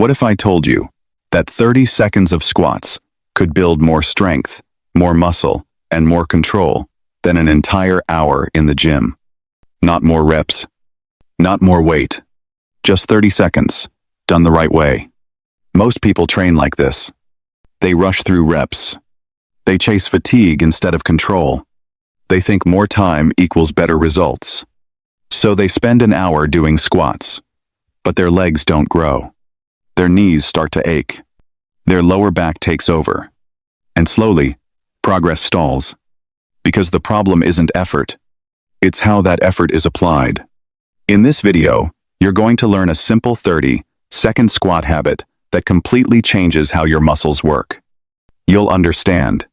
What if I told you that 30 seconds of squats could build more strength, more muscle, and more control than an entire hour in the gym? Not more reps, not more weight, just 30 seconds, done the right way. Most people train like this. They rush through reps. They chase fatigue instead of control. They think more time equals better results. So they spend an hour doing squats, but their legs don't grow. Their knees start to ache. Their lower back takes over. And slowly, progress stalls. Because the problem isn't effort. It's how that effort is applied. In this video, you're going to learn a simple 30-second squat habit that completely changes how your muscles work. You'll understand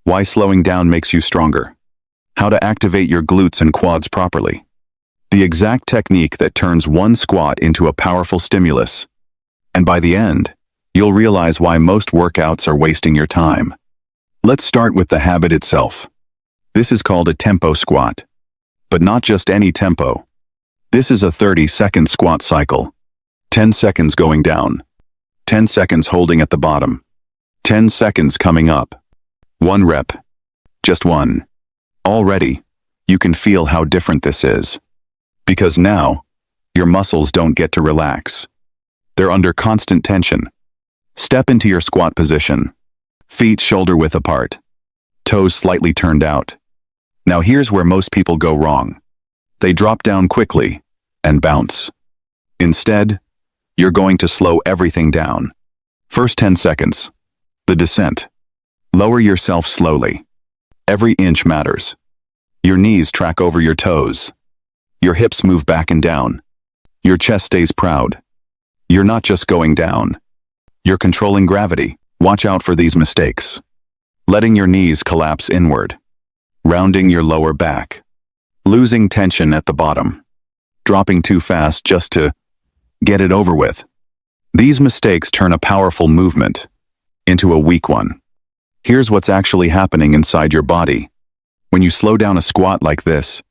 why slowing down makes you stronger, how to activate your glutes and quads properly, the exact technique that turns one squat into a powerful stimulus, and by the end, you'll realize why most workouts are wasting your time. Let's start with the habit itself. This is called a tempo squat, but not just any tempo. This is a 30-second squat cycle. 10 seconds going down, 10 seconds holding at the bottom, 10 seconds coming up. 1 rep, just one. Already, you can feel how different this is. Because now, your muscles don't get to relax. They're under constant tension. Step into your squat position. Feet shoulder-width apart. Toes slightly turned out. Now here's where most people go wrong. They drop down quickly and bounce. Instead, you're going to slow everything down. First 10 seconds. The descent. Lower yourself slowly. Every inch matters. Your knees track over your toes. Your hips move back and down. Your chest stays proud. You're not just going down. You're controlling gravity. Watch out for these mistakes. Letting your knees collapse inward. Rounding your lower back. Losing tension at the bottom. Dropping too fast just to get it over with. These mistakes turn a powerful movement into a weak one. Here's what's actually happening inside your body. When you slow down a squat like this,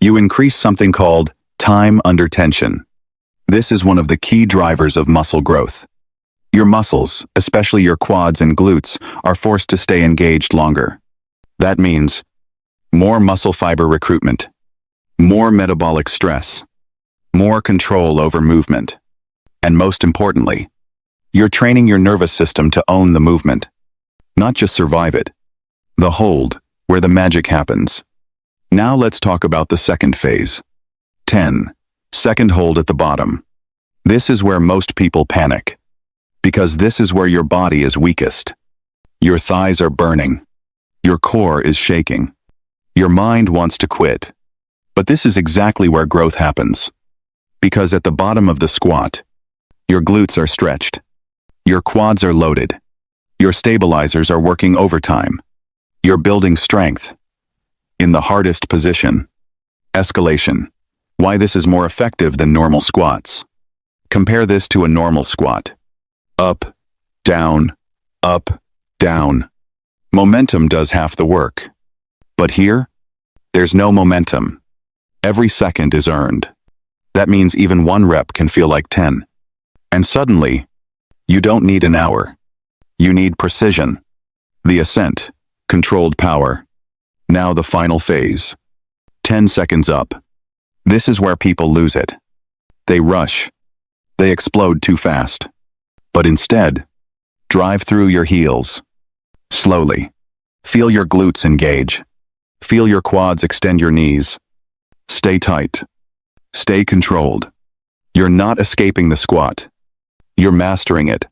you increase something called time under tension. This is one of the key drivers of muscle growth. Your muscles, especially your quads and glutes, are forced to stay engaged longer. That means more muscle fiber recruitment, more metabolic stress, more control over movement. And most importantly, you're training your nervous system to own the movement, not just survive it. The hold, where the magic happens. Now let's talk about the second phase. 10-second hold at the bottom. This is where most people panic. Because this is where your body is weakest. Your thighs are burning. Your core is shaking. Your mind wants to quit. But this is exactly where growth happens. Because at the bottom of the squat, your glutes are stretched. Your quads are loaded. Your stabilizers are working overtime. You're building strength. In the hardest position. Escalation. Why this is more effective than normal squats. Compare this to a normal squat. Up, down, up, down. Momentum does half the work. But here, there's no momentum. Every second is earned. That means even 1 rep can feel like 10. And suddenly, you don't need an hour. You need precision. The ascent, controlled power. Now the final phase. 10 seconds up. This is where people lose it. They rush. They explode too fast. But instead, drive through your heels. Slowly. Feel your glutes engage. Feel your quads extend your knees. Stay tight. Stay controlled. You're not escaping the squat. You're mastering it.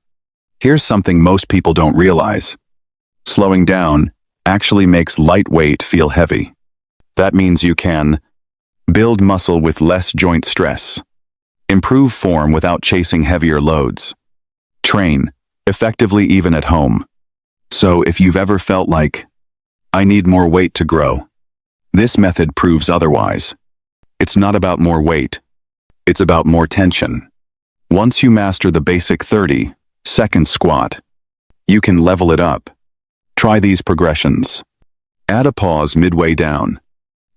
Here's something most people don't realize. Slowing down actually makes light weight feel heavy. That means you can build muscle with less joint stress, improve form without chasing heavier loads, train effectively even at home. So if you've ever felt like, I need more weight to grow, this method proves otherwise. It's not about more weight. It's about more tension. Once you master the basic 30-second squat, you can level it up. Try these progressions. Add a pause midway down.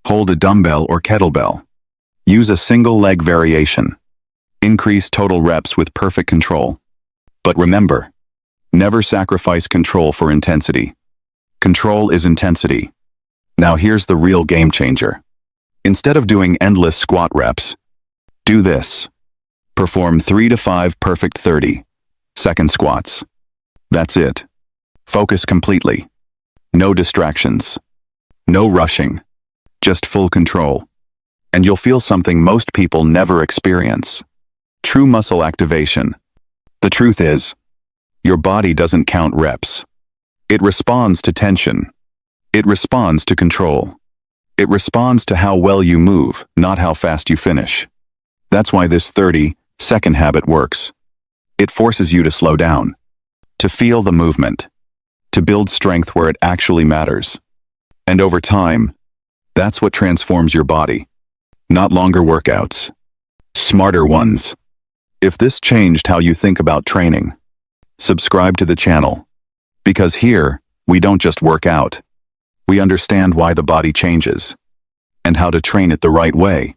Hold a dumbbell or kettlebell. Use a single leg variation. Increase total reps with perfect control. But remember, never sacrifice control for intensity. Control is intensity. Now here's the real game changer. Instead of doing endless squat reps, do this. Perform 3 to 5 perfect 30-second squats. That's it. Focus completely. No distractions. No rushing. Just full control. And you'll feel something most people never experience. True muscle activation. The truth is, your body doesn't count reps. It responds to tension. It responds to control. It responds to how well you move, not how fast you finish. That's why this 30-second habit works. It forces you to slow down, to feel the movement, to build strength where it actually matters. And over time, that's what transforms your body. Not longer workouts, smarter ones. If this changed how you think about training, subscribe to the channel. Because here, we don't just work out. We understand why the body changes and how to train it the right way.